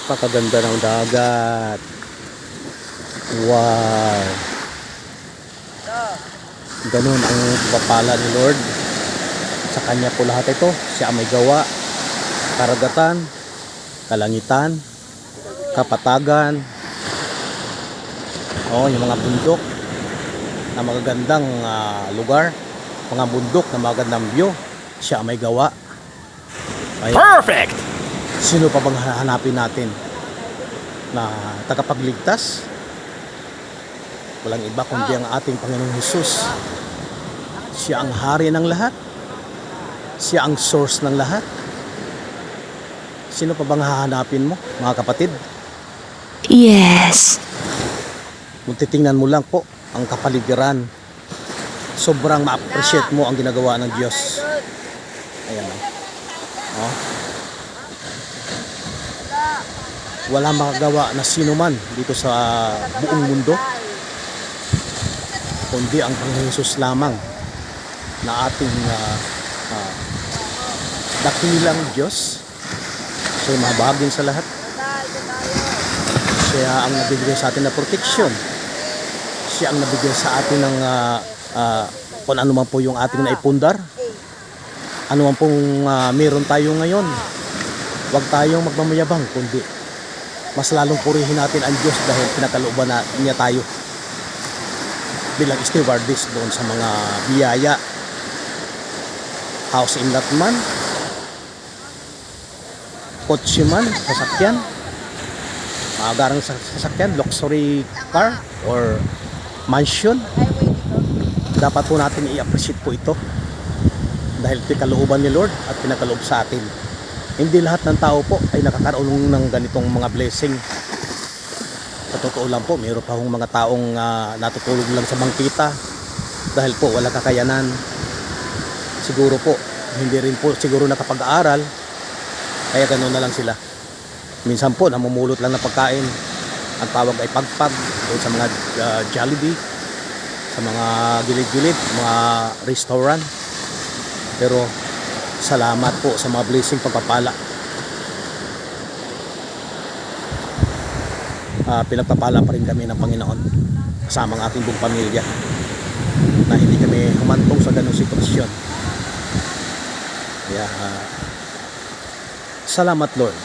Napakaganda ng dagat. Wow. Ganun ang papala ni Lord. Sa kanya po lahat ito. Siya ang may gawa. Karagatan, kalangitan, kapatagan. Yung mga bundok na magagandang lugar. Mga bundok na magagandang view. Siya ang may gawa. Perfect! Sino pa bang hahanapin natin na tagapagligtas? Walang iba kundi ang ating Panginoong Hesus. Siya ang hari ng lahat. Siya ang source ng lahat. Sino pa bang hahanapin mo, mga kapatid? Yes. Kung titingnan mo lang po ang kapaligiran, sobrang ma-appreciate mo ang ginagawa ng Diyos. Ayan o. Wala makagawa na sino man dito sa buong mundo kundi ang Panginoon Hesus lamang na ating dakilang Diyos. Siya ang mahabagin sa lahat. Siya ang nabigay sa atin na protection. Siya ang nabigay sa atin ng kung ano man po yung ating naipundar. Ano man pong meron tayo ngayon. Huwag tayong magmamayabang kundi mas lalong purihin natin ang Diyos dahil pinakalooban niya tayo bilang stewardess doon sa mga biyaya. House in lot man, kotse man, sasakyan, magarang sasakyan, luxury car or mansion, dapat po natin i-appreciate po ito dahil pinakalooban ni Lord at pinakaloob sa atin. Hindi lahat ng tao po ay nakakaroon ng ganitong mga blessing. Sa totoo lang po, mayroon pa hong mga taong natutulog lang sa bangkita dahil po wala kakayanan. Siguro po, hindi rin po siguro nakapag-aaral, kaya ganoon na lang sila. Minsan po, namumulot lang ng pagkain. Ang tawag ay pagpag o sa mga Jollibee, sa mga gilid-gilid, mga restaurant. Pero salamat po sa mga blessing pagpapala. Pinagpapala pa rin kami ng Panginoon kasama ang ating buong pamilya na hindi kami humantong sa ganung sitwasyon. Kaya salamat Lord.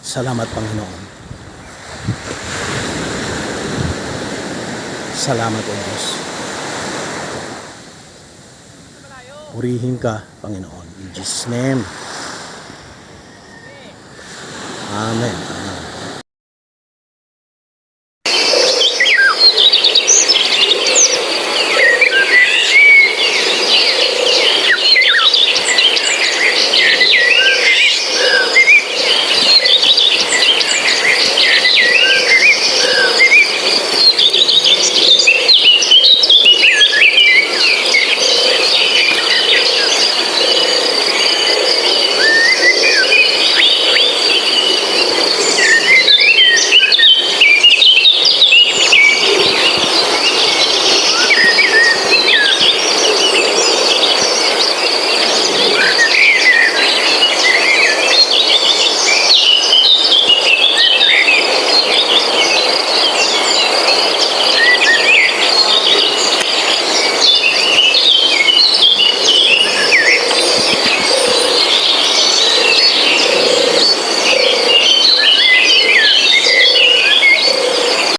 Salamat Panginoon. Salamat o Diyos. Purihin ka Panginoon. In Jesus' name. Amen.